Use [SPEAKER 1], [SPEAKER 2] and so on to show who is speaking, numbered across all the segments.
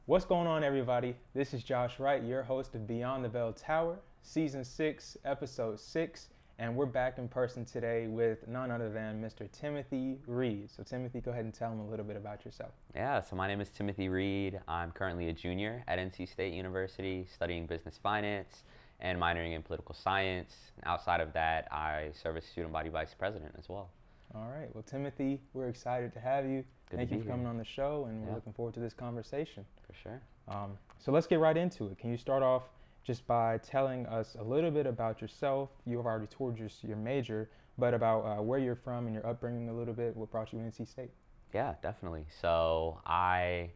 [SPEAKER 1] What's going on, everybody? This is Josh Wright, your host of Beyond the Bell Tower, Season 6, Episode 6, and we're back in person today with none other than Mr. Timothy Reed. So, Timothy, go ahead and tell them a little bit about yourself.
[SPEAKER 2] Yeah, so my name is Timothy Reed. I'm currently a junior at NC State University studying business finance and minoring in political science. Outside of that, I serve as student body vice president as well.
[SPEAKER 1] All right. Well, Timothy, we're excited to have you. Thank you for coming on the show, and we're looking forward to this conversation.
[SPEAKER 2] For sure.
[SPEAKER 1] So let's get right into it. Can you start off just by telling us a little bit about yourself? You've already told your major, but about where you're from and your upbringing a little bit. What brought you to NC State?
[SPEAKER 2] Yeah, definitely. So I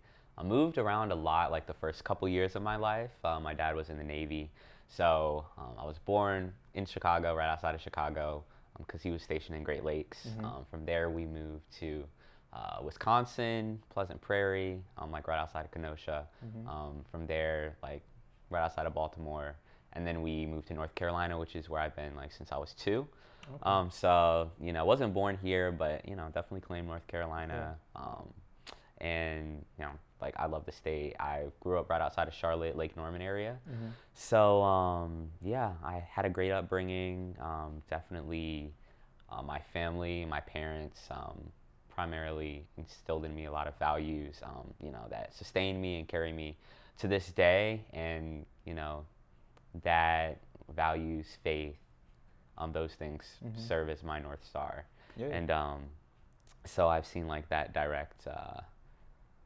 [SPEAKER 2] moved around a lot like the first couple years of my life. My dad was in the Navy. So I was born in Chicago, right outside of Chicago, because he was stationed in Great Lakes. From there, we moved to Wisconsin, Pleasant Prairie, like right outside of Kenosha. From there, like right outside of Baltimore. And then we moved to North Carolina, which is where I've been like since I was 2. Okay. So, wasn't born here, but, definitely claim North Carolina. Yeah. And, like I love the state. I grew up right outside of Charlotte, Lake Norman area. So, yeah, I had a great upbringing. Definitely my family, my parents, primarily instilled in me a lot of values, that sustain me and carry me to this day. And, that values, faith, those things serve as my North Star. Yeah. And so I've seen like that direct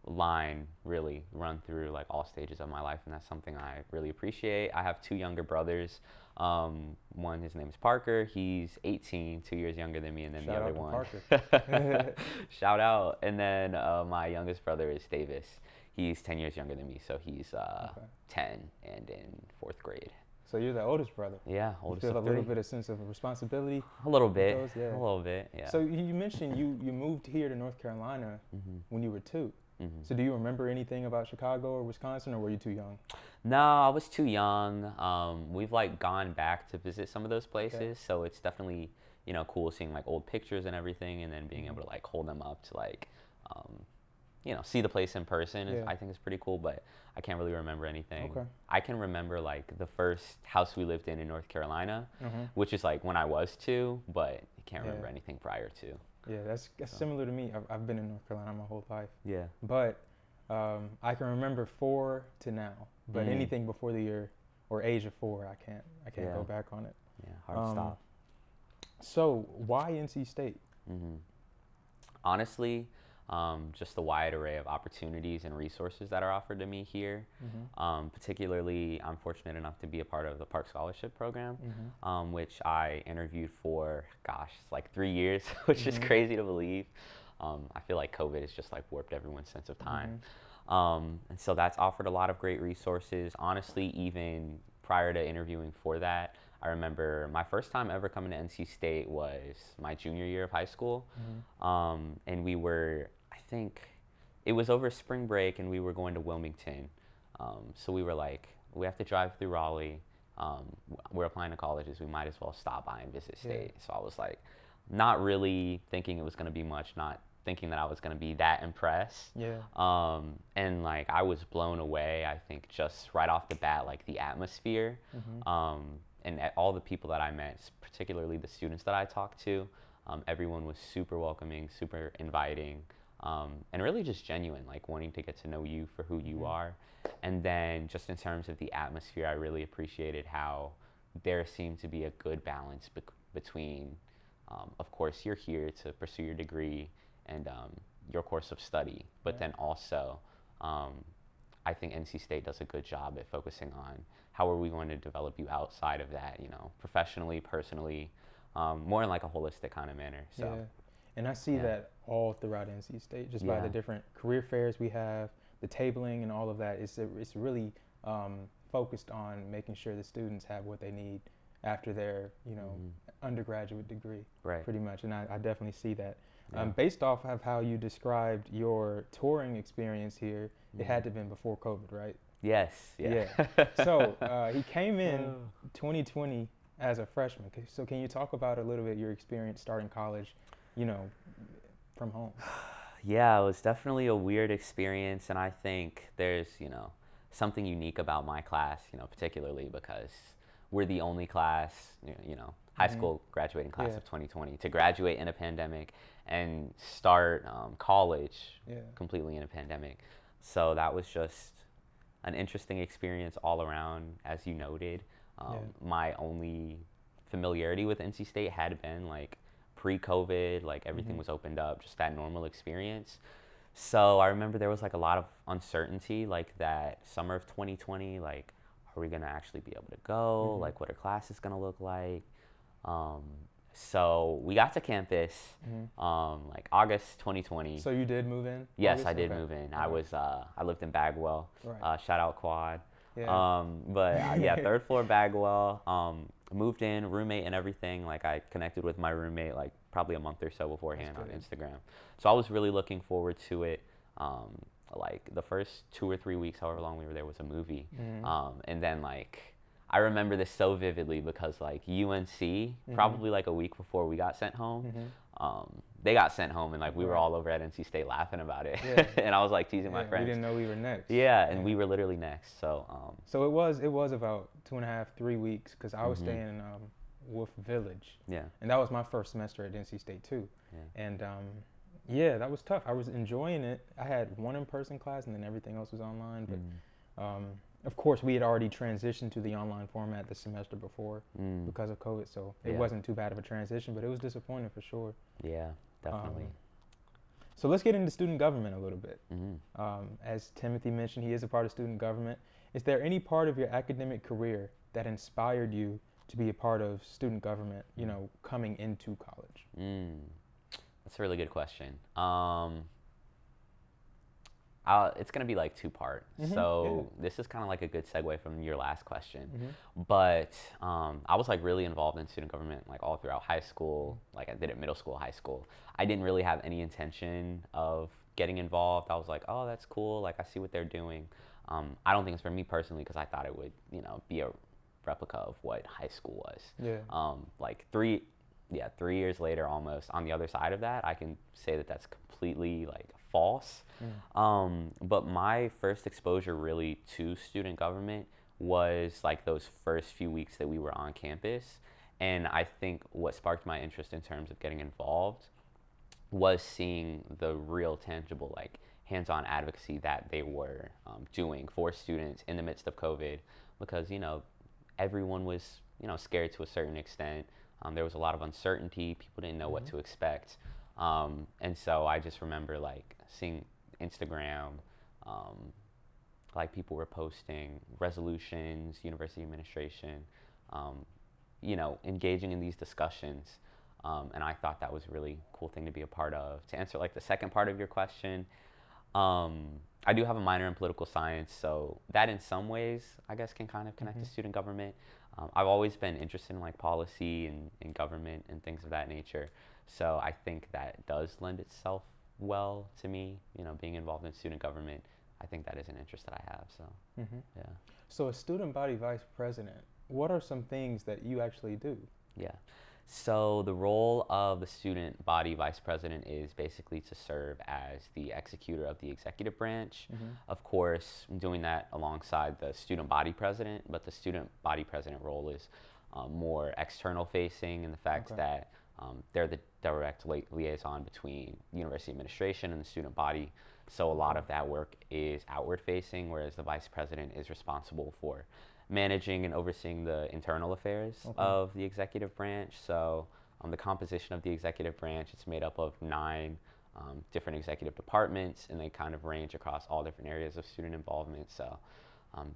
[SPEAKER 2] line really run through like all stages of my life, and that's something I really appreciate. I have 2 younger brothers. One, his name is Parker. He's 18, 2 years younger than me, and then
[SPEAKER 1] Shout
[SPEAKER 2] the other
[SPEAKER 1] out to
[SPEAKER 2] one.
[SPEAKER 1] Parker.
[SPEAKER 2] Shout out. And then my youngest brother is Davis. He's 10 years younger than me, so he's 10 and in 4th grade.
[SPEAKER 1] So you're the oldest brother.
[SPEAKER 2] Yeah, oldest
[SPEAKER 1] you feel
[SPEAKER 2] of
[SPEAKER 1] a little
[SPEAKER 2] 3.
[SPEAKER 1] bit of sense of responsibility.
[SPEAKER 2] A little bit.
[SPEAKER 1] Yeah.
[SPEAKER 2] A little bit. Yeah.
[SPEAKER 1] So you mentioned you moved here to North Carolina when you were 2. So do you remember anything about Chicago or Wisconsin, or were you too young?
[SPEAKER 2] No, I was too young. We've like gone back to visit some of those places, so it's definitely cool seeing like old pictures and everything, and then being able to like hold them up to like see the place in person. I think is pretty cool, but I can't really remember anything.
[SPEAKER 1] Okay.
[SPEAKER 2] I can remember like the first house we lived in North Carolina, which is like when I was 2, but I can't remember anything prior to.
[SPEAKER 1] Yeah, that's similar to me. I've been in North Carolina my whole life.
[SPEAKER 2] Yeah.
[SPEAKER 1] But I can remember 4 to now. But anything before the year or age of 4, I can't go back on it.
[SPEAKER 2] Yeah, hard stop.
[SPEAKER 1] So why NC State?
[SPEAKER 2] Honestly, just the wide array of opportunities and resources that are offered to me here. Particularly, I'm fortunate enough to be a part of the Park Scholarship Program, which I interviewed for, like 3 years, which is crazy to believe. I feel like COVID has just like warped everyone's sense of time. And so that's offered a lot of great resources. Honestly, even prior to interviewing for that, I remember my first time ever coming to NC State was my junior year of high school. And we were, I think, it was over spring break, and we were going to Wilmington. So we were like, we have to drive through Raleigh. We're applying to colleges. We might as well stop by and visit State. So I was like, not really thinking it was going to be much, not thinking that I was going to be that impressed. And like I was blown away, I think, just right off the bat, like the atmosphere. And all the people that I met, particularly the students that I talked to, everyone was super welcoming, super inviting, and really just genuine, like wanting to get to know you for who you are. And then just in terms of the atmosphere, I really appreciated how there seemed to be a good balance between, of course, you're here to pursue your degree and your course of study, but then also, I think NC State does a good job at focusing on how are we going to develop you outside of that, professionally, personally, more in like a holistic kind of manner. So,
[SPEAKER 1] and I see that all throughout NC State, just by the different career fairs we have, the tabling and all of that. It's really focused on making sure the students have what they need after their, undergraduate degree, pretty much. And I definitely see that. Based off of how you described your touring experience here, it had to have been before COVID, right?
[SPEAKER 2] Yes. Yeah.
[SPEAKER 1] So he came in 2020 as a freshman. So can you talk about a little bit your experience starting college, from home?
[SPEAKER 2] Yeah, it was definitely a weird experience, and I think there's, something unique about my class, particularly because we're the only class, high school graduating class
[SPEAKER 1] Yeah.
[SPEAKER 2] of 2020 to graduate in a pandemic and start college completely in a pandemic. So that was just an interesting experience all around, as you noted. My only familiarity with NC State had been like pre-COVID, like everything was opened up, just that normal experience. So I remember there was like a lot of uncertainty, like that summer of 2020, like, are we gonna actually be able to go? Like, what are classes gonna look like? Um, so we got to campus, like August 2020.
[SPEAKER 1] So you did move in?
[SPEAKER 2] Yes,
[SPEAKER 1] August?
[SPEAKER 2] I did
[SPEAKER 1] Okay.
[SPEAKER 2] move in.
[SPEAKER 1] Okay.
[SPEAKER 2] I lived in Bagwell.
[SPEAKER 1] Right.
[SPEAKER 2] Shout out Quad.
[SPEAKER 1] Yeah.
[SPEAKER 2] But yeah, third floor Bagwell. Moved in, roommate and everything. Like I connected with my roommate like probably a month or so beforehand on Instagram. So I was really looking forward to it. Like the first 2 or 3 weeks, however long we were there, was a movie. And then like I remember this so vividly because like UNC, probably like a week before we got sent home, they got sent home and like we were all over at NC State laughing about it. And I was like teasing my friends.
[SPEAKER 1] We didn't know we were next.
[SPEAKER 2] Yeah, and we were literally next. So
[SPEAKER 1] so it was about 2.5, 3 weeks because I was staying in Wolf Village.
[SPEAKER 2] Yeah.
[SPEAKER 1] And that was my first semester at NC State too.
[SPEAKER 2] Yeah.
[SPEAKER 1] And yeah, that was tough. I was enjoying it. I had one in-person class and then everything else was online. But of course, we had already transitioned to the online format the semester before because of COVID. So it wasn't too bad of a transition, but it was disappointing for sure.
[SPEAKER 2] Yeah, definitely.
[SPEAKER 1] So let's get into student government a little bit. As Timothy mentioned, he is a part of student government. Is there any part of your academic career that inspired you to be a part of student government, coming into college?
[SPEAKER 2] That's a really good question. It's going to be like two-part. So this is kind of like a good segue from your last question. But I was like really involved in student government like all throughout high school. Like I did it middle school, high school. I didn't really have any intention of getting involved. I was like, oh, that's cool. Like I see what they're doing. I don't think it's for me personally because I thought it would, be a replica of what high school was.
[SPEAKER 1] Yeah.
[SPEAKER 2] Like 3 years later almost on the other side of that, I can say that that's completely like false. But my first exposure really to student government was like those first few weeks that we were on campus. And I think what sparked my interest in terms of getting involved was seeing the real tangible like hands-on advocacy that they were doing for students in the midst of COVID because, everyone was, scared to a certain extent. There was a lot of uncertainty. People didn't know what to expect. And so I just remember like seeing Instagram, like people were posting resolutions, university administration, engaging in these discussions. And I thought that was a really cool thing to be a part of. To answer like the second part of your question, I do have a minor in political science, so that in some ways, I guess, can kind of connect to student government. I've always been interested in like policy and government and things of that nature. So I think that does lend itself well to me, being involved in student government. I think that is an interest that I have, so yeah.
[SPEAKER 1] So as student body vice president, what are some things that you actually do?
[SPEAKER 2] Yeah. So the role of the student body vice president is basically to serve as the executor of the executive branch. Of course, I'm doing that alongside the student body president, but the student body president role is more external facing in the fact that they're the direct liaison between university administration and the student body. So a lot of that work is outward facing, whereas the vice president is responsible for managing and overseeing the internal affairs of the executive branch. So the composition of the executive branch, it's made up of 9 different executive departments, and they kind of range across all different areas of student involvement. So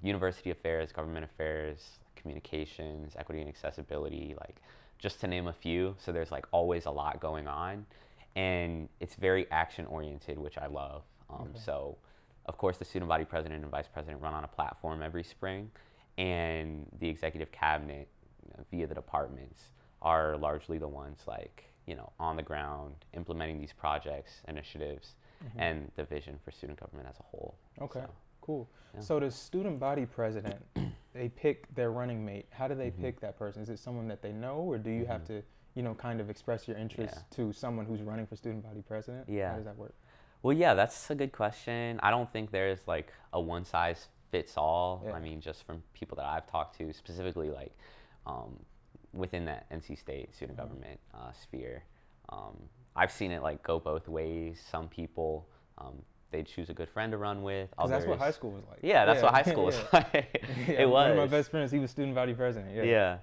[SPEAKER 2] university affairs, government affairs, communications, equity and accessibility, like just to name a few. So there's like always a lot going on, and it's very action oriented, which I love. So of course the student body president and vice president run on a platform every spring, and the executive cabinet via the departments are largely the ones like, on the ground implementing these projects, initiatives, and the vision for student government as a whole.
[SPEAKER 1] Okay,
[SPEAKER 2] so,
[SPEAKER 1] cool.
[SPEAKER 2] yeah.
[SPEAKER 1] So the student body president, they pick their running mate. How do they pick that person? Is it someone that they know, or do you have to, kind of express your interest to someone who's running for student body president?
[SPEAKER 2] Yeah.
[SPEAKER 1] How does that work?
[SPEAKER 2] Well, yeah, that's a good question. I don't think there's like a one size fits all.
[SPEAKER 1] Yeah.
[SPEAKER 2] I mean, just from people that I've talked to, specifically like um, within that NC State student government sphere, um, I've seen it like go both ways. Some people, they choose a good friend to run with.
[SPEAKER 1] Because
[SPEAKER 2] Others,
[SPEAKER 1] that's what high school was like.
[SPEAKER 2] yeah, that's what high school was like.
[SPEAKER 1] Yeah,
[SPEAKER 2] It was.
[SPEAKER 1] One of my best friends, he was student body president. Yeah.
[SPEAKER 2] Yeah.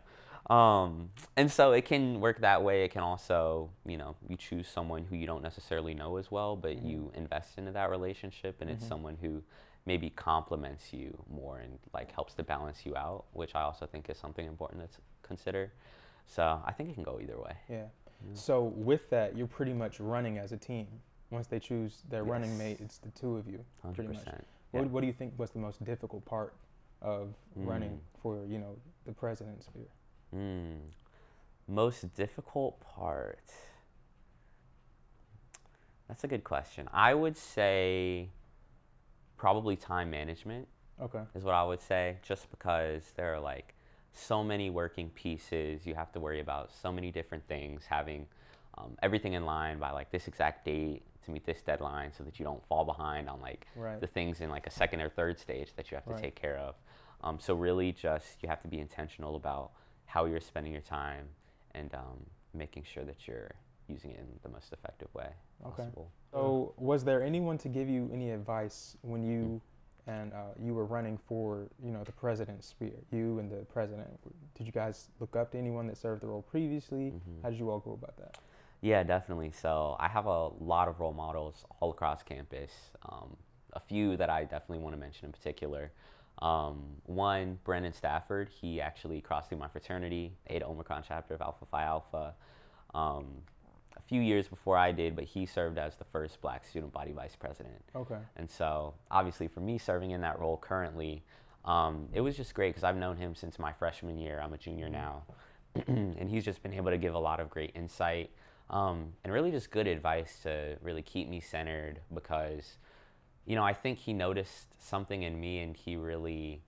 [SPEAKER 2] And so it can work that way. It can also, you choose someone who you don't necessarily know as well, but you invest into that relationship, and it's someone who maybe complements you more and like helps to balance you out, which I also think is something important to consider. So I think it can go either way.
[SPEAKER 1] Yeah. So with that, you're pretty much running as a team. Once they choose their running mate, it's the two of you,
[SPEAKER 2] 100%.
[SPEAKER 1] pretty much.
[SPEAKER 2] Yeah.
[SPEAKER 1] What do you think was the most difficult part of running for, the president's sphere?
[SPEAKER 2] Most difficult part. That's a good question. I would say probably time management.
[SPEAKER 1] Okay.
[SPEAKER 2] Is what I would say, just because there are like so many working pieces. You have to worry about so many different things, having everything in line by like this exact date to meet this deadline so that you don't fall behind on like the things in like a second or third stage that you have to take care of. So really just you have to be intentional about how you're spending your time and making sure that you're using it in the most effective way possible.
[SPEAKER 1] So was there anyone to give you any advice when you and you were running for, the president's sphere, you and the president? Did you guys look up to anyone that served the role previously? How did you all go about that?
[SPEAKER 2] Yeah, definitely. So I have a lot of role models all across campus. A few that I definitely want to mention in particular. One, Brandon Stafford. He actually crossed through my fraternity, Eta Omicron chapter of Alpha Phi Alpha, a few years before I did, but he served as the first Black student body vice president.
[SPEAKER 1] Okay.
[SPEAKER 2] And so, obviously, for me serving in that role currently, it was just great because I've known him since my freshman year. I'm a junior now, and he's just been able to give a lot of great insight and really just good advice to really keep me centered because, I think he noticed something in me and he really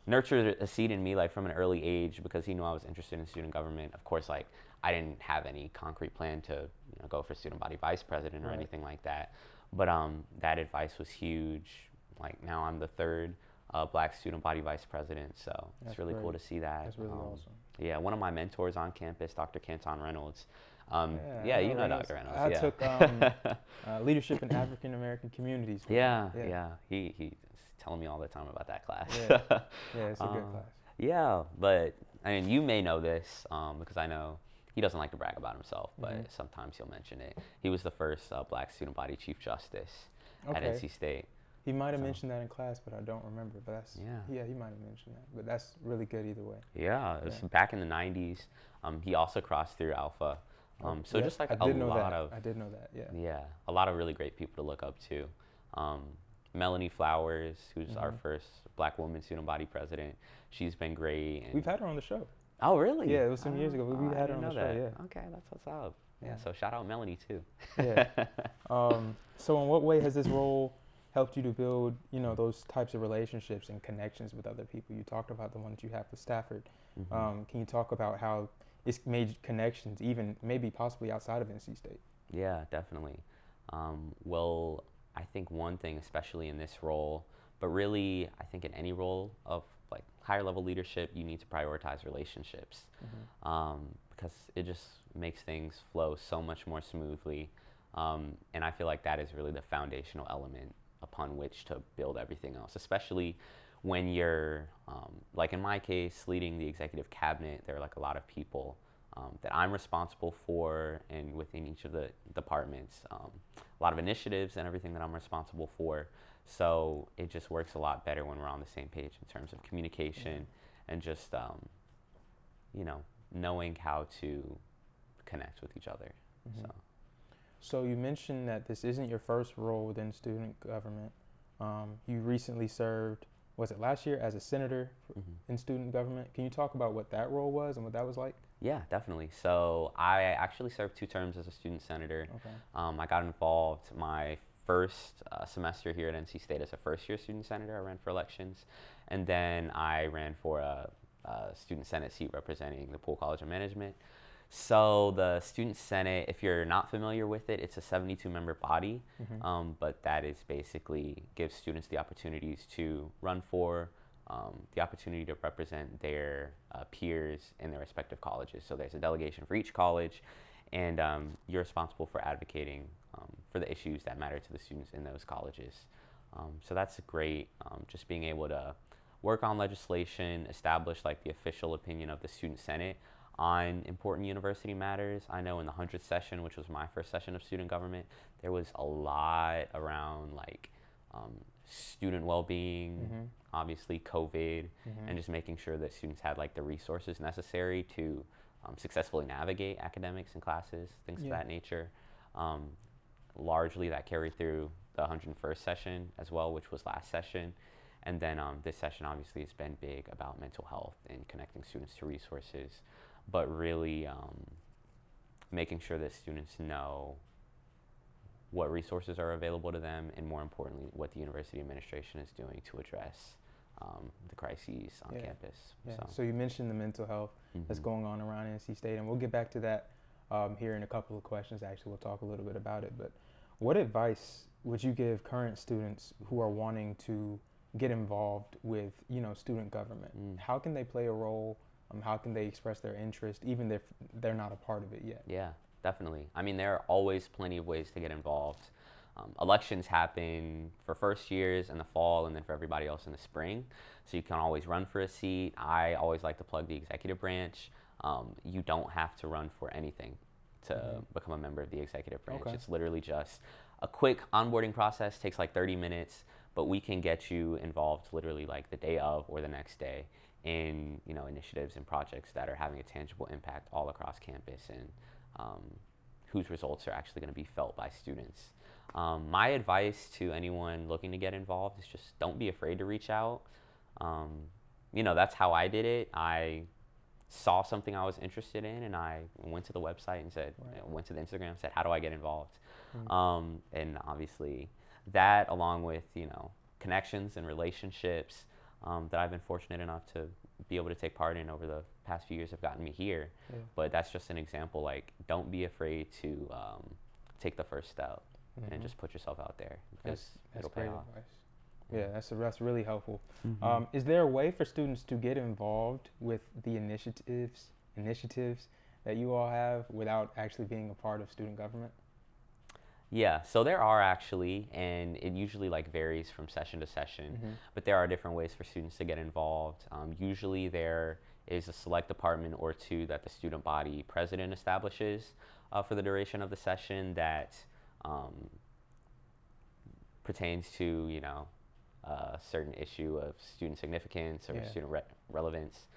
[SPEAKER 2] nurtured a seed in me like from an early age because he knew I was interested in student government. Of course, like I didn't have any concrete plan to go for student body vice president or anything like that. But that advice was huge. Like now I'm the third Black student body vice president, so it's really cool to see that.
[SPEAKER 1] That's really awesome.
[SPEAKER 2] Yeah, one of my mentors on campus, Dr. Canton Reynolds. Yeah, you know Dr. Reynolds.
[SPEAKER 1] I took leadership in African American communities.
[SPEAKER 2] Yeah. He's telling me all the time about that class.
[SPEAKER 1] Yeah, it's a good class.
[SPEAKER 2] Yeah, but I mean, you may know this because I know he doesn't like to brag about himself, but sometimes he'll mention it. He was the first Black student body chief justice at NC State.
[SPEAKER 1] He might have mentioned that in class, but I don't remember. But that's he might have mentioned that. But that's really good either way.
[SPEAKER 2] Yeah, it was back in the '90s. He also crossed through Alpha. So just like
[SPEAKER 1] I did know that.
[SPEAKER 2] Yeah, a lot of really great people to look up to. Melanie Flowers, who's our first Black woman student body president. She's been great. And
[SPEAKER 1] we've had her on the show.
[SPEAKER 2] Oh, really?
[SPEAKER 1] Yeah, it was some years ago. We had her on the show. Yeah.
[SPEAKER 2] Okay, that's what's up. Yeah, so shout out Melanie too.
[SPEAKER 1] Yeah. So in what way has this role helped you to build, those types of relationships and connections with other people? You talked about the one that you have with Stafford. Can you talk about how it's made connections, even maybe possibly outside of NC State?
[SPEAKER 2] Yeah, definitely. Well, I think one thing, especially in this role, but really I think in any role of like higher level leadership, you need to prioritize relationships because it just makes things flow so much more smoothly. And I feel like that is really the foundational element upon which to build everything else, especially when you're, like in my case, leading the executive cabinet. There are like a lot of people that I'm responsible for, and within each of the departments, a lot of initiatives and everything that I'm responsible for. So it just works a lot better when we're on the same page in terms of communication and just, knowing how to connect with each other.
[SPEAKER 1] So you mentioned that this isn't your first role within student government. You recently served, was it last year, as a senator in student government? Can you talk about what that role was and what that was like?
[SPEAKER 2] Yeah, definitely. So I actually served 2 terms as a student senator. I got involved my first semester here at NC State as a first-year student senator. I ran for elections, and then I ran for a student senate seat representing the Poole College of Management. So the Student Senate, if you're not familiar with it, it's a 72-member body, but that is basically gives students the opportunities to run for, the opportunity to represent their peers in their respective colleges. So there's a delegation for each college, and you're responsible for advocating for the issues that matter to the students in those colleges. So that's great, just being able to work on legislation, establish like the official opinion of the Student Senate on important university matters. I know in the 100th session, which was my first session of student government, there was a lot around like student well-being, obviously COVID, and just making sure that students had like the resources necessary to successfully navigate academics and classes, things of that nature. Largely that carried through the 101st session as well, which was last session. And then this session obviously has been big about mental health and connecting students to resources, but really making sure that students know what resources are available to them, and more importantly, what the university administration is doing to address the crises on campus.
[SPEAKER 1] So you mentioned the mental health that's going on around NC State, and we'll get back to that here in a couple of questions. Actually, we'll talk a little bit about it. But what advice would you give current students who are wanting to get involved with, student government? How can they play a role? How can they express their interest, even if they're not a part of it yet?
[SPEAKER 2] Yeah, definitely. I mean, there are always plenty of ways to get involved. Elections happen for first years in the fall, and then for everybody else in the spring. So you can always run for a seat. I always like to plug the executive branch. You don't have to run for anything to become a member of the executive branch. It's literally just a quick onboarding process, takes like 30 minutes, but we can get you involved literally like the day of or the next day in initiatives and projects that are having a tangible impact all across campus, and whose results are actually going to be felt by students. My advice to anyone looking to get involved is just don't be afraid to reach out. That's how I did it. I saw something I was interested in, and I went to the website and went to the Instagram and said, how do I get involved? And obviously that, along with, connections and relationships that I've been fortunate enough to be able to take part in over the past few years have gotten me here. But that's just an example. Like, don't be afraid to take the first step and just put yourself out there, because it'll pay off.
[SPEAKER 1] Advice. Yeah, that's really helpful. Is there a way for students to get involved with the initiatives that you all have without actually being a part of student government?
[SPEAKER 2] Yeah, so there are actually, and it usually like varies from session to session, but there are different ways for students to get involved. Usually there is a select department or two that the student body president establishes for the duration of the session that pertains to, a certain issue of student significance or student relevance.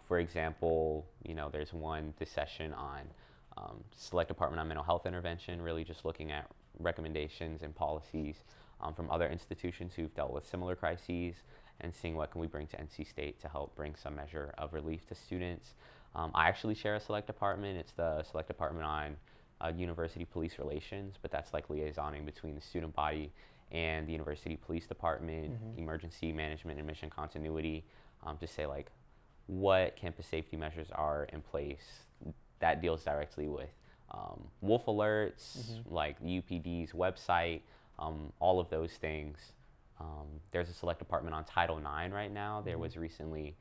[SPEAKER 2] For example, there's one this session on Select Department on Mental Health Intervention, really just looking at recommendations and policies from other institutions who've dealt with similar crises and seeing what can we bring to NC State to help bring some measure of relief to students. I actually share a Select Department. It's the Select Department on University Police Relations, but that's like liaisoning between the student body and the University Police Department, emergency management and mission continuity, to say like what campus safety measures are in place that deals directly with wolf alerts, like the UPD's website, all of those things. There's a select department on Title IX right now. There was recently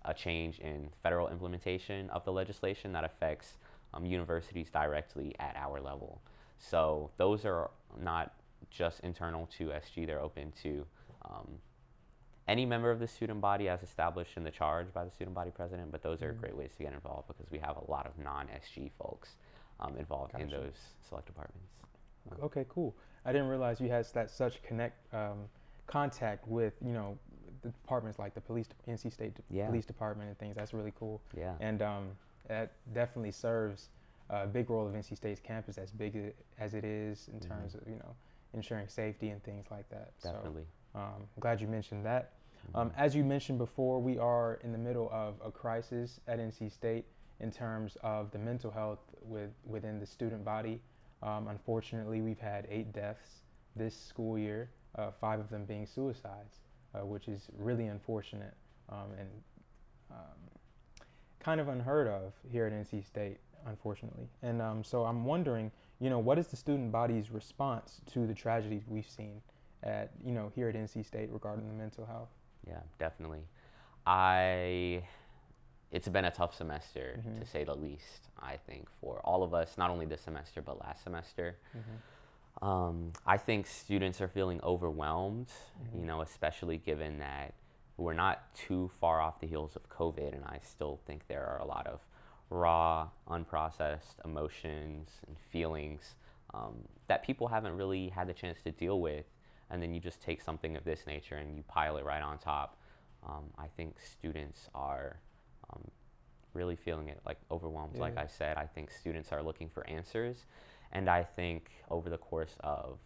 [SPEAKER 2] a change in federal implementation of the legislation that affects universities directly at our level. So those are not just internal to SG, they're open to any member of the student body as established in the charge by the student body president, but those are great ways to get involved because we have a lot of non-SG folks involved in those select departments.
[SPEAKER 1] Okay, cool. I didn't realize you had such contact with, the departments like the NC State Police Department and things. That's really cool.
[SPEAKER 2] Yeah.
[SPEAKER 1] And that definitely serves a big role of NC State's campus, as big as it is in terms of, ensuring safety and things like that.
[SPEAKER 2] Definitely.
[SPEAKER 1] So, I'm glad you mentioned that. As you mentioned before, we are in the middle of a crisis at NC State in terms of the mental health within the student body. Unfortunately, we've had 8 deaths this school year, 5 of them being suicides, which is really unfortunate. kind of unheard of here at NC State, unfortunately. And so I'm wondering, what is the student body's response to the tragedies we've seen at, here at NC State regarding the mental health?
[SPEAKER 2] Yeah, definitely. It's been a tough semester, to say the least, I think, for all of us, not only this semester, but last semester. I think students are feeling overwhelmed, especially given that we're not too far off the heels of COVID, and I still think there are a lot of raw, unprocessed emotions and feelings that people haven't really had the chance to deal with, and then you just take something of this nature and you pile it right on top. I think students are really feeling it, like overwhelmed. Yeah. Like I said, I think students are looking for answers, and I think over the course of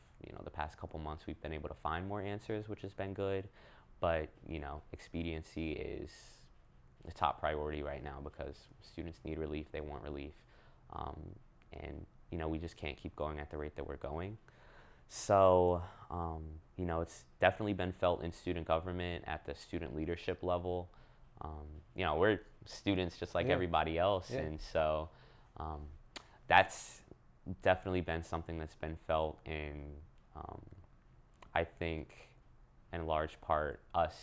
[SPEAKER 2] the past couple months we've been able to find more answers, which has been good. But expediency is the top priority right now because students need relief, they want relief, and we just can't keep going at the rate that we're going. So it's definitely been felt in student government at the student leadership level. We're students just like everybody else, and so that's definitely been something that's been felt in, I think, in large part, us,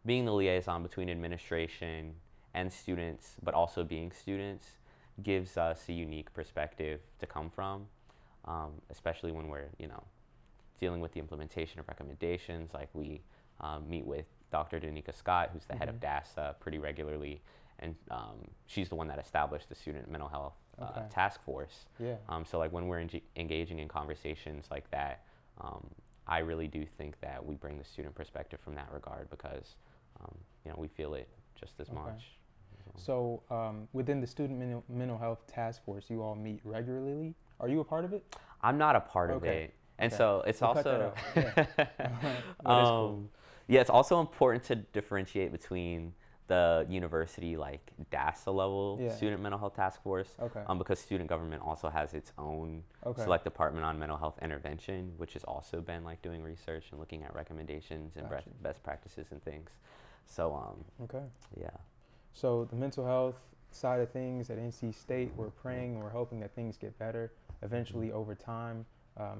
[SPEAKER 2] being the liaison between administration and students, but also being students, gives us a unique perspective to come from, especially when we're, dealing with the implementation of recommendations. Like we meet with Dr. Danica Scott, who's the head of DASA, pretty regularly, and she's the one that established the Student Mental Health Task Force. So like when we're engaging in conversations like that, I really do think that we bring the student perspective from that regard because, we feel it just as much.
[SPEAKER 1] So within the Student Mental Health Task Force, you all meet regularly. Are you a part of it?
[SPEAKER 2] I'm not a part of it. And so it's
[SPEAKER 1] we'll
[SPEAKER 2] also,
[SPEAKER 1] cool.
[SPEAKER 2] It's also important to differentiate between the university like DASA level Student Mental Health Task Force, because student government also has its own select department on mental health intervention, which has also been like doing research and looking at recommendations and best practices and things. So
[SPEAKER 1] so the mental health side of things at NC State, we're praying and we're hoping that things get better eventually over time.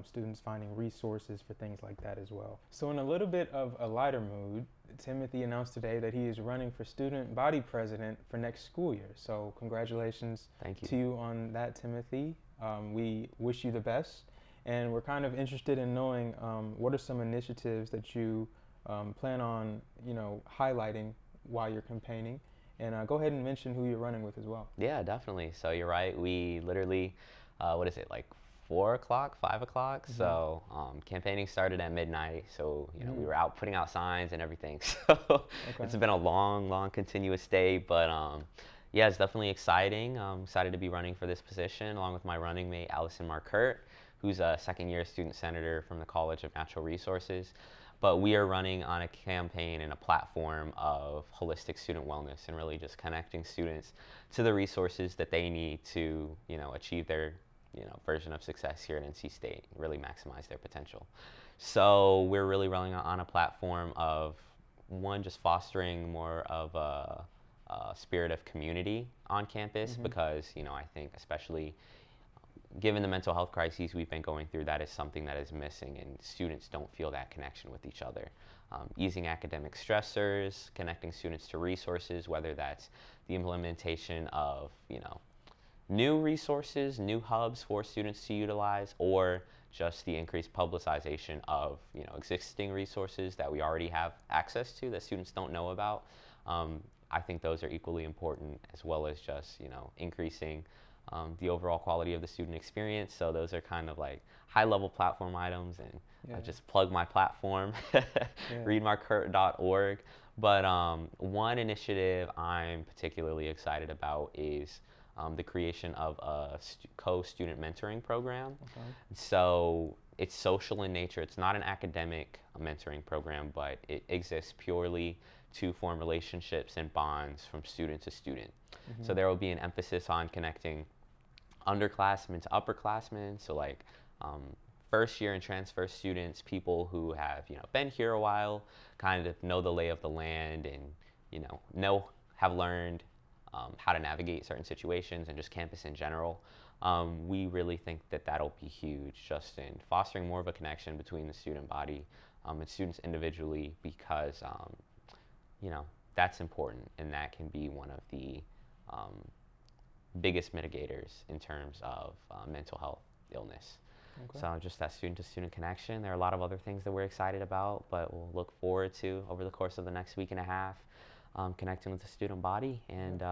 [SPEAKER 1] Students finding resources for things like that as well. So in a little bit of a lighter mood, Timothy announced today that he is running for student body president for next school year. So congratulations to you on that, Timothy. We wish you the best. And we're kind of interested in knowing what are some initiatives that you plan on, highlighting while you're campaigning. And go ahead and mention who you're running with as well.
[SPEAKER 2] Yeah, definitely. So you're right. We literally, 4 o'clock, 5 o'clock. So campaigning started at midnight. So, we were out putting out signs and everything. So it's been a long continuous day. But it's definitely exciting. I'm excited to be running for this position along with my running mate, Allison Markert, who's a second-year student senator from the College of Natural Resources. But we are running on a campaign and a platform of holistic student wellness and really just connecting students to the resources that they need to, achieve their version of success here at NC State, really maximize their potential. So we're really running on a platform of, one, just fostering more of a spirit of community on campus because, I think especially given the mental health crises we've been going through, that is something that is missing and students don't feel that connection with each other. Easing academic stressors, connecting students to resources, whether that's the implementation of, new resources, new hubs for students to utilize, or just the increased publicization of existing resources that we already have access to that students don't know about. I think those are equally important, as well as just increasing the overall quality of the student experience. So those are kind of like high-level platform items, and I just plug my platform, readmarkert.org. But one initiative I'm particularly excited about is the creation of a co-student mentoring program. So it's social in nature. It's not an academic mentoring program, but it exists purely to form relationships and bonds from student to student. So there will be an emphasis on connecting underclassmen to upperclassmen. So like first year and transfer students, people who have been here a while, kind of know the lay of the land and have learned how to navigate certain situations and just campus in general. We really think that that'll be huge just in fostering more of a connection between the student body and students individually, because that's important, and that can be one of the biggest mitigators in terms of mental health illness. Okay. So just that student-to-student connection. There are a lot of other things that we're excited about, but we'll look forward to over the course of the next week and a half, connecting with the student body and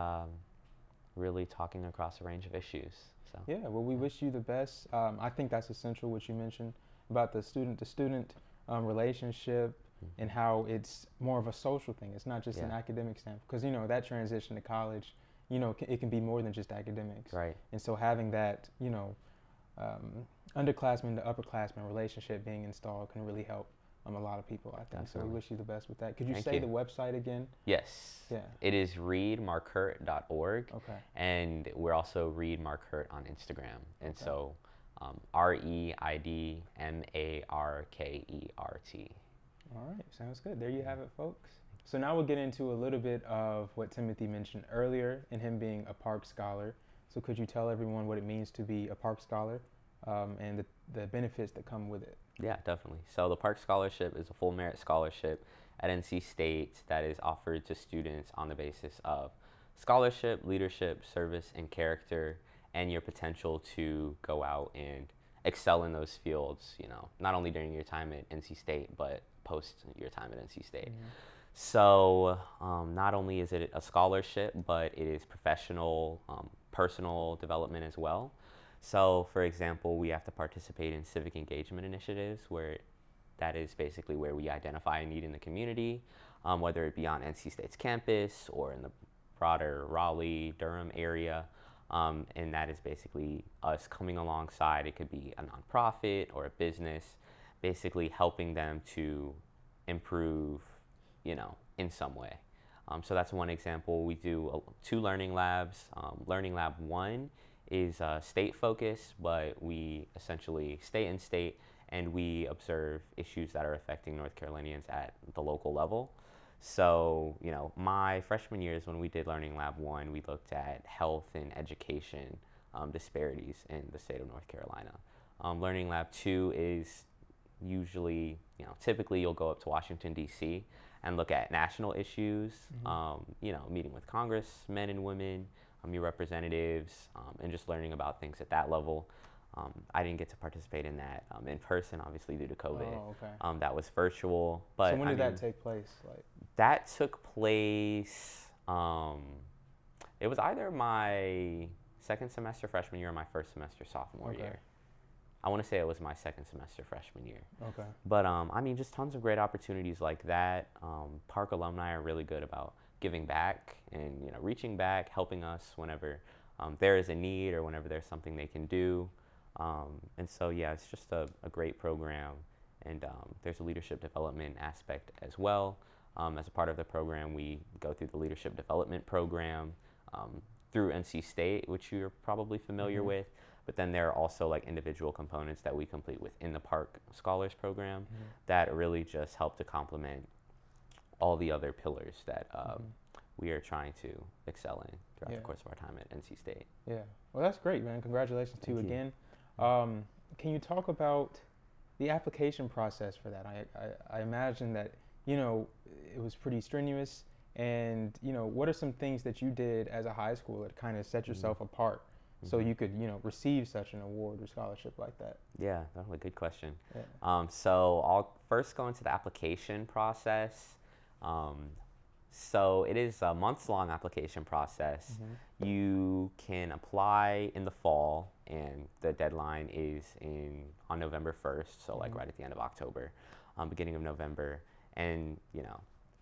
[SPEAKER 2] really talking across a range of issues. So
[SPEAKER 1] yeah, well, we wish you the best. I think that's essential, what you mentioned about the student-to-student relationship, and how it's more of a social thing. It's not just an academic standpoint, because that transition to college, it can be more than just academics.
[SPEAKER 2] Right.
[SPEAKER 1] And so having that, underclassmen to upperclassmen relationship being installed can really help a lot of people, I think. Definitely. So we wish you the best with that. Could you say the website again?
[SPEAKER 2] Yes. Yeah. It is readmarquert.org. Okay. And we're also Read Marquert on Instagram. And so ReidMarkert.
[SPEAKER 1] All right, sounds good. There you have it, folks. So now we'll get into a little bit of what Timothy mentioned earlier in him being a Park Scholar. So could you tell everyone what it means to be a Park Scholar and the benefits that come with it?
[SPEAKER 2] Yeah, definitely. So the Park Scholarship is a full merit scholarship at NC State that is offered to students on the basis of scholarship, leadership, service, and character, and your potential to go out and excel in those fields, not only during your time at NC State, but post your time at NC State. Mm-hmm. So not only is it a scholarship, but it is professional, personal development as well. So for example, we have to participate in civic engagement initiatives, where that is basically where we identify a need in the community, whether it be on NC State's campus or in the broader Raleigh, Durham area. And that is basically us coming alongside. It could be a nonprofit or a business, basically helping them to improve, in some way. So that's one example. We do 2 learning labs. Learning Lab 1 is state focused, but we essentially stay in state and we observe issues that are affecting North Carolinians at the local level. So, my freshman year is when we did Learning Lab 1, we looked at health and education disparities in the state of North Carolina. Learning Lab 2 is usually, typically you'll go up to Washington, D.C. and look at national issues, meeting with Congress, men and women, your representatives, and just learning about things at that level. I didn't get to participate in that in person, obviously, due to COVID.
[SPEAKER 1] Oh, okay.
[SPEAKER 2] That was virtual. But
[SPEAKER 1] so when did that take place?
[SPEAKER 2] That took place, it was either my second semester freshman year or my first semester sophomore year. I want to say it was my second semester freshman year.
[SPEAKER 1] Okay.
[SPEAKER 2] But just tons of great opportunities like that. Park alumni are really good about giving back and reaching back, helping us whenever there is a need or whenever there's something they can do. And so it's just a great program. And there's a leadership development aspect as well. As a part of the program, we go through the leadership development program through NC State, which you're probably familiar with. But then there are also individual components that we complete within the Park Scholars Program that really just help to complement all the other pillars that we are trying to excel in throughout the course of our time at NC State.
[SPEAKER 1] Yeah, well, that's great, man. Congratulations to you again. Can you talk about the application process for that? I imagine that, it was pretty strenuous, and, what are some things that you did as a high schooler to kind of set yourself apart so you could, receive such an award or scholarship like that?
[SPEAKER 2] Yeah, definitely. Good question. Yeah. So I'll first go into the application process. So it is a months-long application process. You can apply in the fall, and the deadline is on November 1st, so right at the end of October, beginning of November. And,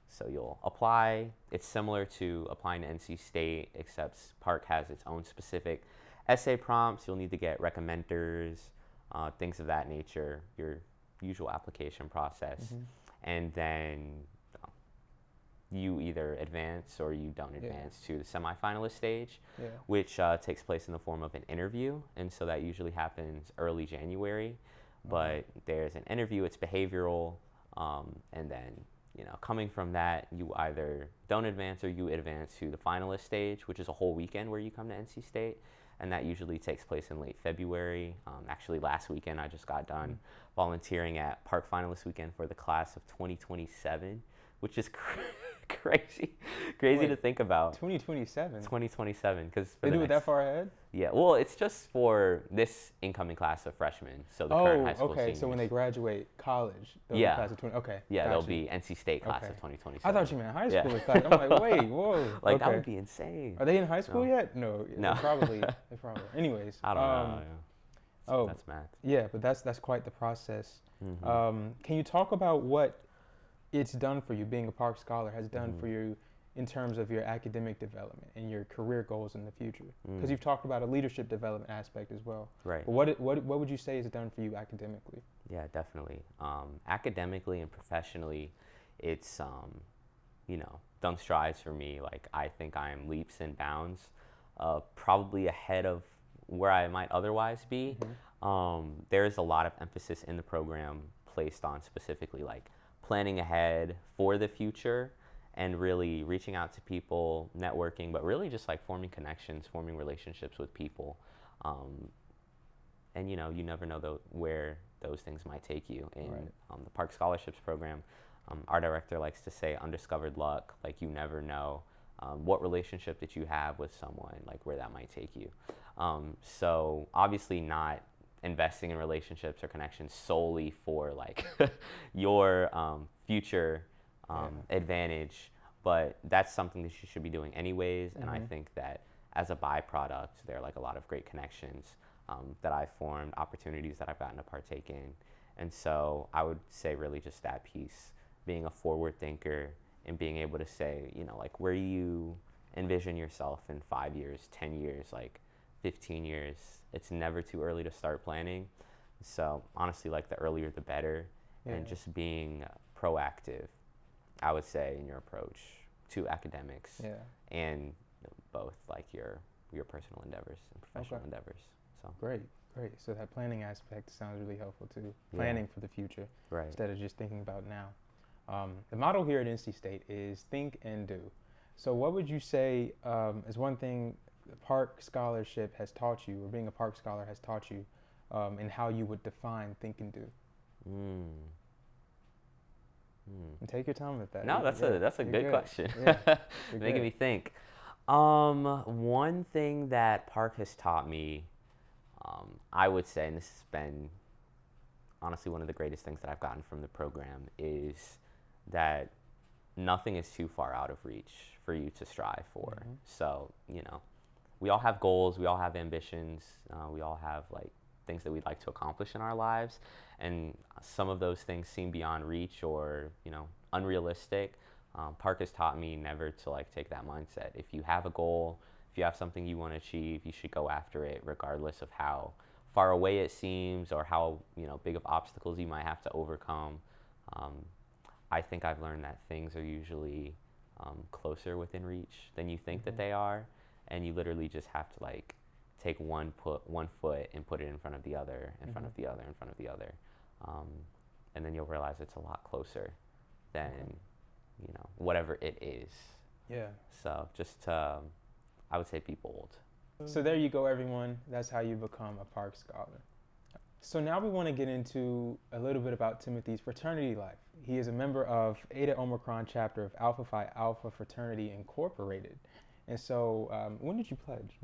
[SPEAKER 2] so you'll apply. It's similar to applying to NC State, except Park has its own specific essay prompts. You'll need to get recommenders, things of that nature, your usual application process. And then you either advance or you don't advance to the semifinalist stage, which takes place in the form of an interview. And so that usually happens early January. But there's an interview, it's behavioral, and then coming from that, you either don't advance or you advance to the finalist stage, which is a whole weekend where you come to NC State. And that usually takes place in late February. Actually, last weekend, I just got done volunteering at Park Finalist Weekend for the class of 2027, which is crazy to think about.
[SPEAKER 1] 2027?
[SPEAKER 2] 2027. Because
[SPEAKER 1] they do it that far ahead?
[SPEAKER 2] Yeah, well, it's just for this incoming class of freshmen, so the current high school seniors.
[SPEAKER 1] So when they graduate college, they'll be class of 20,
[SPEAKER 2] Yeah, they'll be NC State class of 2027.
[SPEAKER 1] I thought you meant high school class. I'm like, wait, whoa.
[SPEAKER 2] Like, that would be insane.
[SPEAKER 1] Are they in high school yet? No. Probably. Anyways.
[SPEAKER 2] I don't know. So that's math.
[SPEAKER 1] Yeah, but that's quite the process. Can you talk about what it's done for you, being a Park Scholar, has done for you in terms of your academic development and your career goals in the future? Because you've talked about a leadership development aspect as well.
[SPEAKER 2] Right.
[SPEAKER 1] But what would you say is done for you academically?
[SPEAKER 2] Yeah, definitely. Academically and professionally, it's done strides for me. Like, I think I am leaps and bounds, probably ahead of where I might otherwise be. There is a lot of emphasis in the program placed on specifically like planning ahead for the future and really reaching out to people, networking, but really just like forming connections, forming relationships with people. And you never know where those things might take you. In the Park Scholarships program, our director likes to say undiscovered luck. Like, you never know what relationship that you have with someone, like where that might take you. So obviously not investing in relationships or connections solely for like your future advantage, but that's something that you should be doing anyways. And I think that as a byproduct, there are like a lot of great connections that I've formed, opportunities that I've gotten to partake in. And so I would say really just that piece, being a forward thinker and being able to say, like, where you envision yourself in 5 years, 10 years, like 15 years. It's never too early to start planning. So honestly, like, the earlier the better. And just being proactive, I would say, in your approach to academics and both like your personal endeavors and professional endeavors. So
[SPEAKER 1] great. So that planning aspect sounds really helpful too. Planning for the future instead of just thinking about now. The motto here at NC State is think and do. So what would you say is one thing the Park Scholarship has taught you, or being a Park Scholar has taught you, and how you would define think and do? And take your time with that.
[SPEAKER 2] No, that's a good question. Making me think. One thing that Park has taught me, I would say, and this has been honestly one of the greatest things that I've gotten from the program, is that nothing is too far out of reach for you to strive for. So, we all have goals, we all have ambitions, we all have like things that we'd like to accomplish in our lives, and some of those things seem beyond reach or unrealistic. Park has taught me never to like take that mindset. If you have a goal, if you have something you want to achieve, you should go after it regardless of how far away it seems or how big of obstacles you might have to overcome. I think I've learned that things are usually closer within reach than you think that they are, and you literally just have to like take one foot and put it in front of the other, in front of the other, in front of the other, and then you'll realize it's a lot closer than whatever it is. So just I would say be bold.
[SPEAKER 1] So there you go, everyone. That's how you become a Park Scholar. So now we want to get into a little bit about Timothy's fraternity life. He is a member of Eta Omicron chapter of Alpha Phi Alpha Fraternity Incorporated. And so when did you pledge?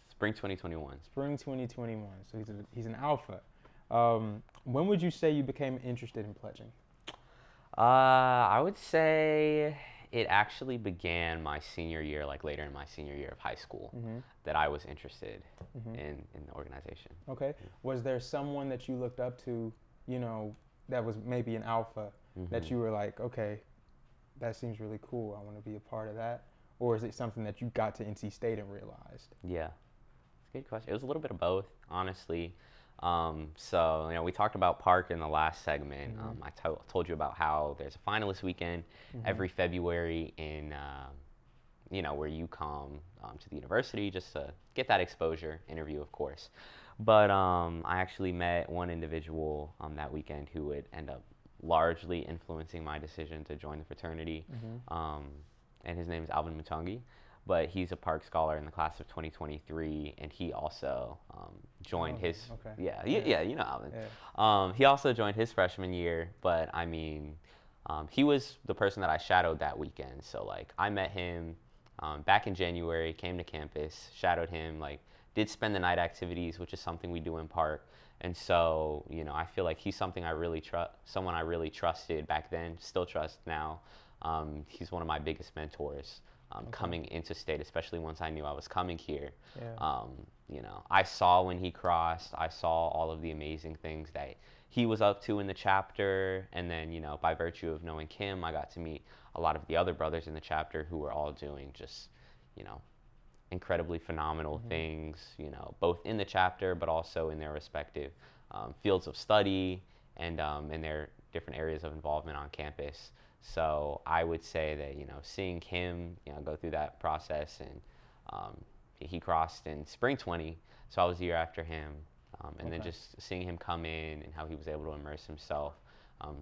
[SPEAKER 2] Spring 2021.
[SPEAKER 1] Spring 2021. So he's an Alpha. When would you say you became interested in pledging?
[SPEAKER 2] I would say it actually began my senior year, like later in my senior year of high school, that I was interested in the organization.
[SPEAKER 1] Okay. Was there someone that you looked up to, that was maybe an Alpha, that you were like, okay, that seems really cool, I want to be a part of that? Or is it something that you got to NC State and realized?
[SPEAKER 2] Yeah, it's a good question. It was a little bit of both, honestly. So, we talked about Park in the last segment. I told you about how there's a finalist weekend every February in, where you come to the university just to get that exposure, interview, of course. But I actually met one individual that weekend who would end up largely influencing my decision to join the fraternity. And his name is Alvin Mutangi, but he's a Park Scholar in the class of 2023, and he also joined his, you know Alvin. Yeah. He also joined his freshman year, but I mean, he was the person that I shadowed that weekend. So like, I met him back in January, came to campus, shadowed him, like did spend the night activities, which is something we do in Park. And so, you know, I feel like he's something I really someone I really trusted back then, still trust now. He's one of my biggest mentors coming into state, especially once I knew I was coming here. Yeah. You know, I saw when he crossed, I saw all of the amazing things that he was up to in the chapter. And then, you know, by virtue of knowing Kim, I got to meet a lot of the other brothers in the chapter who were all doing just, you know, incredibly phenomenal things, you know, both in the chapter, but also in their respective fields of study and in their different areas of involvement on campus. So I would say that, you know, seeing him, you know, go through that process, and he crossed in spring 20, so I was a year after him, and then just seeing him come in and how he was able to immerse himself,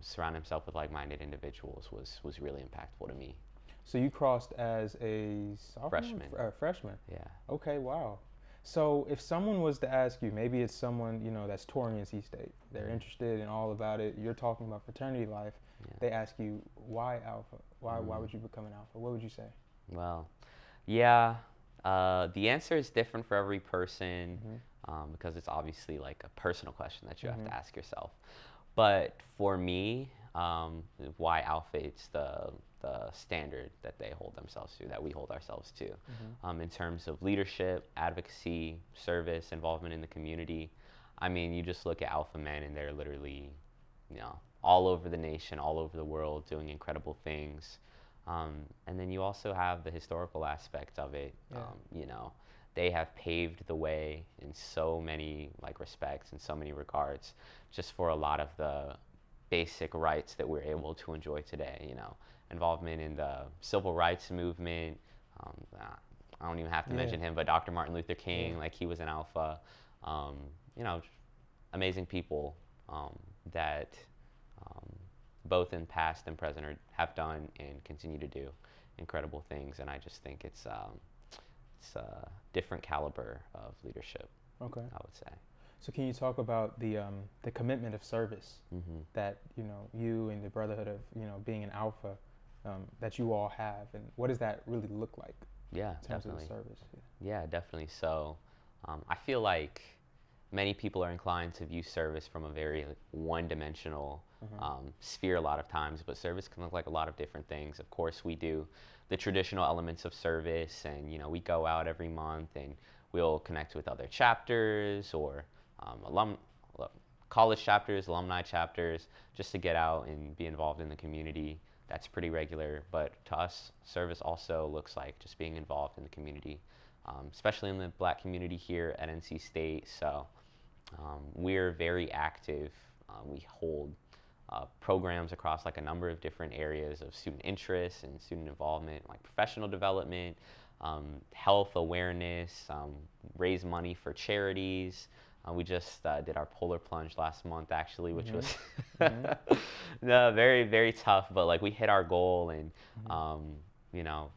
[SPEAKER 2] surround himself with like-minded individuals was really impactful to me.
[SPEAKER 1] So you crossed as a sophomore? Freshman.
[SPEAKER 2] Yeah.
[SPEAKER 1] Okay, wow. So if someone was to ask you, maybe it's someone, you know, that's touring NC State, they're interested in all about it, you're talking about fraternity life, they ask you, why Alpha? Why would you become an Alpha? What would you say?
[SPEAKER 2] Well, yeah, the answer is different for every person because it's obviously like a personal question that you have to ask yourself. But for me, why Alpha? It's the standard that they hold themselves to, that we hold ourselves to, in terms of leadership, advocacy, service, involvement in the community. I mean, you just look at Alpha Men, and they're literally, you know, all over the nation, all over the world, doing incredible things. And then you also have the historical aspect of it. You know, they have paved the way in so many like respects, in so many regards, just for a lot of the basic rights that we're able to enjoy today. You know, involvement in the civil rights movement. I don't even have to mention him, but Dr. Martin Luther King, like he was an Alpha. You know, amazing people that both in past and present have done and continue to do incredible things. And I just think it's a different caliber of leadership. Okay, I would say.
[SPEAKER 1] So can you talk about the commitment of service that, you know, you and the brotherhood of, you know, being an Alpha that you all have, and what does that really look like?
[SPEAKER 2] Yeah,
[SPEAKER 1] in terms
[SPEAKER 2] definitely.
[SPEAKER 1] of the service.
[SPEAKER 2] Yeah, definitely. So I feel like many people are inclined to view service from a very one-dimensional sphere a lot of times, but service can look like a lot of different things. Of course, we do the traditional elements of service, and, you know, we go out every month and we'll connect with other chapters or college chapters, alumni chapters, just to get out and be involved in the community. That's pretty regular, but to us, service also looks like just being involved in the community, especially in the Black community here at NC State. So we're very active. We hold programs across like a number of different areas of student interest and student involvement, like professional development, health awareness, raise money for charities. We just did our polar plunge last month, actually, which was very, very tough. But like we hit our goal, and you know,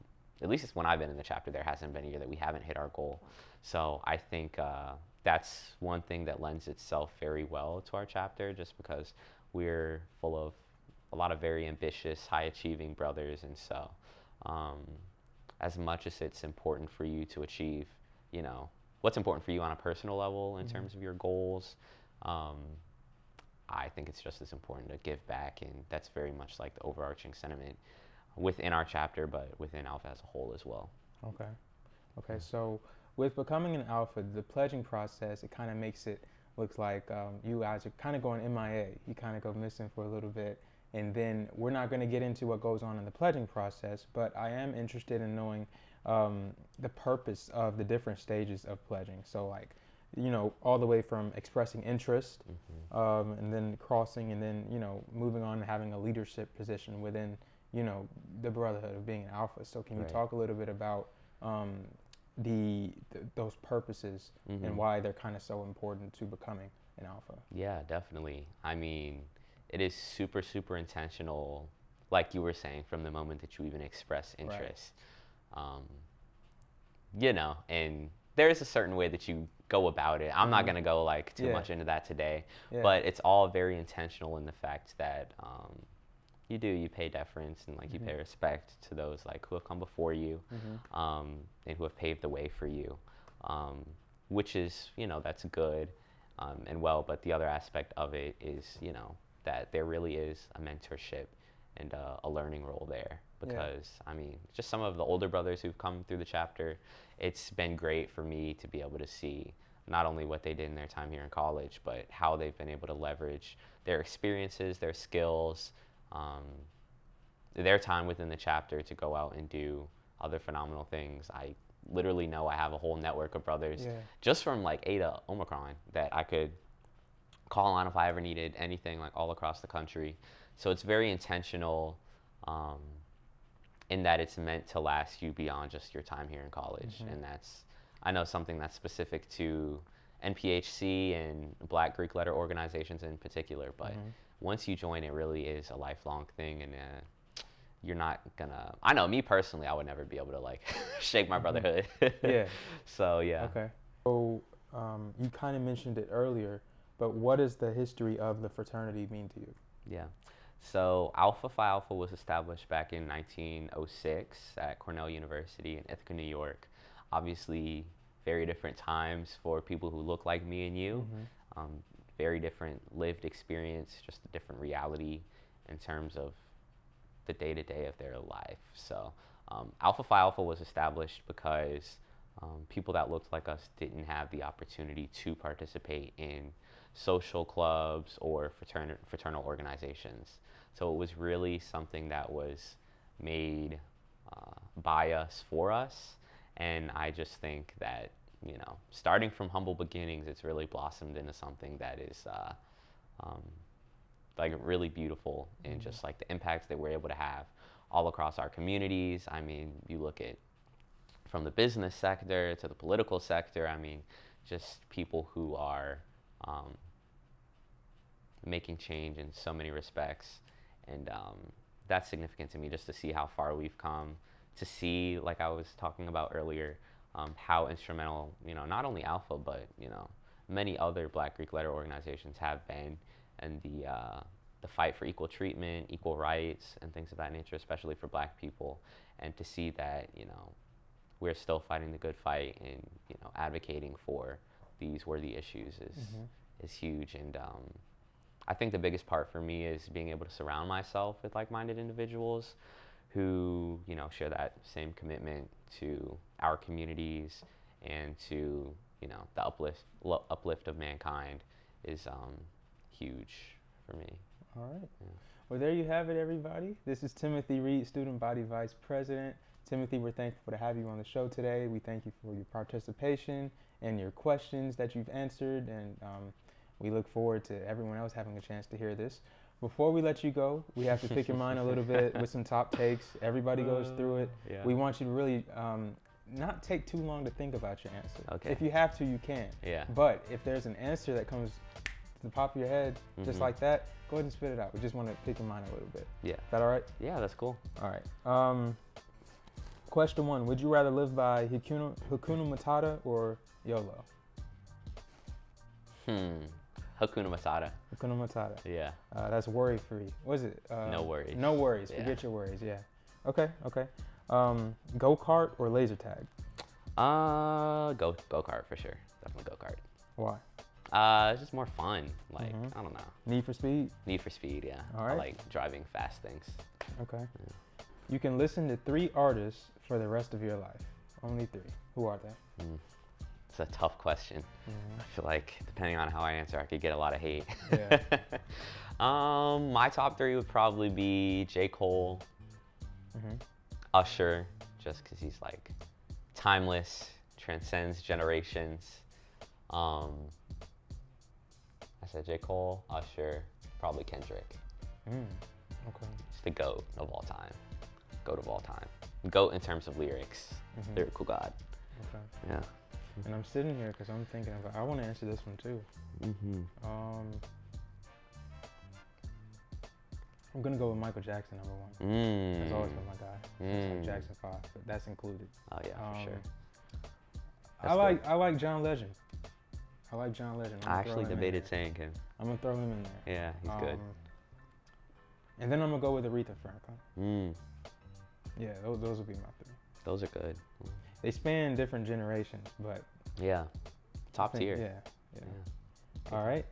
[SPEAKER 2] at least it's when I've been in the chapter, there hasn't been a year that we haven't hit our goal. So I think that's one thing that lends itself very well to our chapter, just because we're full of a lot of very ambitious, high-achieving brothers, and so as much as it's important for you to achieve, you know, what's important for you on a personal level in terms of your goals, I think it's just as important to give back, and that's very much like the overarching sentiment within our chapter, but within Alpha as a whole as well.
[SPEAKER 1] Okay, so with becoming an Alpha, the pledging process, it kind of makes it look like you guys are kind of going MIA. You kind of go missing for a little bit, and then we're not going to get into what goes on in the pledging process, but I am interested in knowing the purpose of the different stages of pledging. So like, you know, all the way from expressing interest and then crossing, and then, you know, moving on and having a leadership position within, you know, the brotherhood of being an Alpha. So can you talk a little bit about those purposes and why they're kind of so important to becoming an Alpha?
[SPEAKER 2] Yeah, definitely. I mean, it is super, super intentional, like you were saying, from the moment that you even express interest. Right. You know, and there is a certain way that you go about it. I'm not going to go like too much into that today, but it's all very intentional in the fact that you pay deference and like you pay respect to those like who have come before you, and who have paved the way for you, which is, you know, that's good and well. But the other aspect of it is, you know, that there really is a mentorship and a learning role there, because I mean, just some of the older brothers who've come through the chapter, it's been great for me to be able to see not only what they did in their time here in college, but how they've been able to leverage their experiences, their skills, their time within the chapter to go out and do other phenomenal things. I literally know I have a whole network of brothers just from like Ada Omicron that I could call on if I ever needed anything, like all across the country. So it's very intentional in that it's meant to last you beyond just your time here in college. And that's, I know, something that's specific to NPHC and Black Greek letter organizations in particular, but once you join, it really is a lifelong thing. And you're not gonna, I know me personally, I would never be able to like shake my brotherhood. So yeah.
[SPEAKER 1] Okay. So you kind of mentioned it earlier, but what does the history of the fraternity mean to you?
[SPEAKER 2] Yeah. So Alpha Phi Alpha was established back in 1906 at Cornell University in Ithaca, New York. Obviously, very different times for people who look like me and you. Very different lived experience, just a different reality in terms of the day-to-day of their life. So Alpha Phi Alpha was established because people that looked like us didn't have the opportunity to participate in social clubs or fraternal organizations. So it was really something that was made by us for us. And I just think that, you know, starting from humble beginnings, it's really blossomed into something that is like really beautiful in just like the impacts that we're able to have all across our communities. I mean, you look at from the business sector to the political sector, I mean, just people who are making change in so many respects. And that's significant to me, just to see how far we've come, to see, like I was talking about earlier, how instrumental, you know, not only Alpha, but, you know, many other Black Greek letter organizations have been, and the fight for equal treatment, equal rights, and things of that nature, especially for Black people. And to see that, you know, we're still fighting the good fight and, you know, advocating for these worthy issues is huge. And I think the biggest part for me is being able to surround myself with like-minded individuals who, you know, share that same commitment to our communities and to, you know, the uplift of mankind is huge for me.
[SPEAKER 1] All right. Yeah. Well, there you have it, everybody. This is Timothy Reed, Student Body Vice President. Timothy, we're thankful to have you on the show today. We thank you for your participation and your questions that you've answered, and we look forward to everyone else having a chance to hear this. Before we let you go, we have to pick your mind a little bit with some top takes. Everybody goes through it. Yeah. We want you to really not take too long to think about your answer. Okay. If you have to, you can. Yeah. But if there's an answer that comes to the top of your head, just like that, go ahead and spit it out. We just want to pick your mind a little bit. Yeah. Is that all right?
[SPEAKER 2] Yeah, that's cool.
[SPEAKER 1] All right. Question 1, would you rather live by Hakuna Matata or YOLO?
[SPEAKER 2] Hakuna Matata.
[SPEAKER 1] Hakuna Matata.
[SPEAKER 2] Yeah.
[SPEAKER 1] That's worry-free. What is it?
[SPEAKER 2] No worries.
[SPEAKER 1] No worries. Yeah. Forget your worries, yeah. Okay. Go-kart or laser tag?
[SPEAKER 2] Go-kart for sure. Definitely go-kart.
[SPEAKER 1] Why?
[SPEAKER 2] It's just more fun. Like, I don't know.
[SPEAKER 1] Need for Speed?
[SPEAKER 2] Need for Speed, yeah.
[SPEAKER 1] All right.
[SPEAKER 2] I like driving fast things.
[SPEAKER 1] Okay. Yeah. You can listen to 3 artists for the rest of your life. Only 3. Who are they?
[SPEAKER 2] It's a tough question. I feel like depending on how I answer, I could get a lot of hate. Yeah. My top 3 would probably be J. Cole, Usher, just because he's like timeless, transcends generations. I said J. Cole, Usher, probably Kendrick.
[SPEAKER 1] Okay.
[SPEAKER 2] He's the GOAT of all time. GOAT of all time. GOAT in terms of lyrics. Lyrical God.
[SPEAKER 1] Okay.
[SPEAKER 2] Yeah.
[SPEAKER 1] And I'm sitting here because I'm thinking about, I want to answer this one too. I'm gonna go with Michael Jackson number 1. That's always been my guy. It's like Jackson 5, but that's included.
[SPEAKER 2] Oh yeah, for sure.
[SPEAKER 1] I like John Legend. I like John Legend.
[SPEAKER 2] I actually debated saying him.
[SPEAKER 1] I'm gonna throw him in there.
[SPEAKER 2] Yeah, he's good.
[SPEAKER 1] And then I'm gonna go with Aretha Franklin. Yeah, those will be my 3.
[SPEAKER 2] Those are good.
[SPEAKER 1] They span different generations, but
[SPEAKER 2] yeah, top tier.
[SPEAKER 1] Yeah. All right.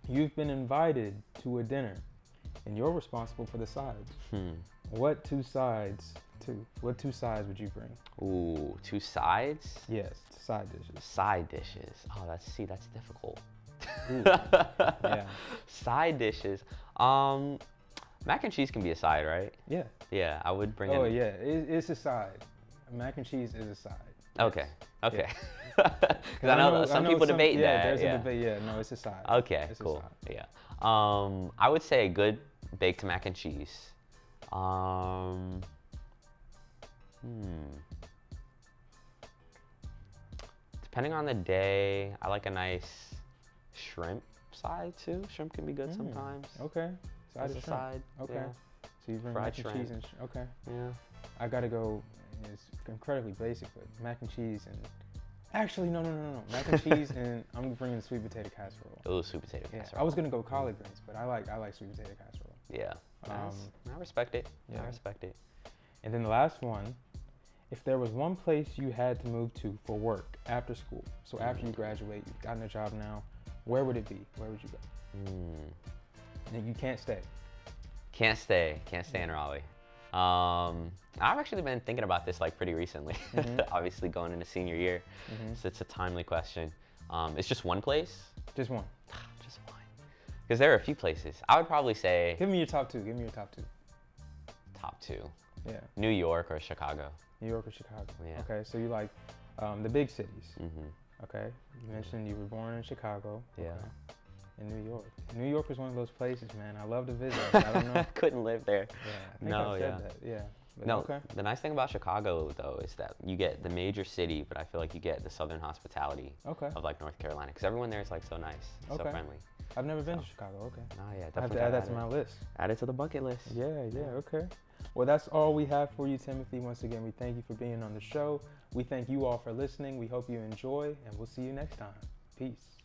[SPEAKER 1] You've been invited to a dinner, and you're responsible for the sides. What two sides would you bring?
[SPEAKER 2] Ooh, 2 sides?
[SPEAKER 1] Yes, side dishes.
[SPEAKER 2] Side dishes. Oh, that's difficult.
[SPEAKER 1] Yeah.
[SPEAKER 2] Side dishes. Mac and cheese can be a side, right?
[SPEAKER 1] Yeah.
[SPEAKER 2] Yeah, I would bring.
[SPEAKER 1] Oh yeah, it's a side. Mac and cheese is a side.
[SPEAKER 2] Okay. Okay.
[SPEAKER 1] Yeah.
[SPEAKER 2] Because I know some people debate that.
[SPEAKER 1] Yeah, there's a debate. Yeah, no, it's a side.
[SPEAKER 2] Okay,
[SPEAKER 1] it's
[SPEAKER 2] cool. Yeah. I would say a good baked mac and cheese. Depending on the day, I like a nice shrimp side too. Shrimp can be good sometimes.
[SPEAKER 1] Okay.
[SPEAKER 2] Side to side.
[SPEAKER 1] Okay.
[SPEAKER 2] Yeah.
[SPEAKER 1] So you bring
[SPEAKER 2] Fried
[SPEAKER 1] mac and
[SPEAKER 2] shrimp.
[SPEAKER 1] cheese and okay.
[SPEAKER 2] Yeah.
[SPEAKER 1] I gotta go. It's incredibly basic, but mac and cheese and actually no. Mac and cheese and I'm bringing sweet potato casserole.
[SPEAKER 2] Oh, sweet potato casserole.
[SPEAKER 1] I was gonna go collard greens, but I like sweet potato casserole.
[SPEAKER 2] Yeah. I respect it. Yeah. I respect it.
[SPEAKER 1] And then the last one, if there was one place you had to move to for work after school, so after you graduate, you've gotten a job now, where would it be? Where would you go? And you can't stay.
[SPEAKER 2] Can't stay in Raleigh. I've actually been thinking about this like pretty recently. Obviously going into senior year, so it's a timely question. It's just one place?
[SPEAKER 1] Just one.
[SPEAKER 2] Just one. Because there are a few places. I would probably say.
[SPEAKER 1] Give me your top 2. Give me your top 2.
[SPEAKER 2] Top 2.
[SPEAKER 1] Yeah.
[SPEAKER 2] New York or Chicago.
[SPEAKER 1] New York or Chicago.
[SPEAKER 2] Yeah.
[SPEAKER 1] Okay, so you like the big cities. Okay. You mentioned you were born in Chicago.
[SPEAKER 2] Yeah.
[SPEAKER 1] Okay. In New York. New York is one of those places, man. I love to visit. I don't know.
[SPEAKER 2] Couldn't live there.
[SPEAKER 1] Yeah. I think I said that. Yeah. But
[SPEAKER 2] no,
[SPEAKER 1] okay.
[SPEAKER 2] The nice thing about Chicago, though, is that you get the major city, but I feel like you get the southern hospitality of like North Carolina, because everyone there is like so nice, so friendly.
[SPEAKER 1] I've never been to Chicago. Okay.
[SPEAKER 2] Oh yeah, definitely.
[SPEAKER 1] I have to add that to my list.
[SPEAKER 2] Add it to the bucket list.
[SPEAKER 1] Yeah. Okay. Well, that's all we have for you, Timothy. Once again, we thank you for being on the show. We thank you all for listening. We hope you enjoy, and we'll see you next time. Peace.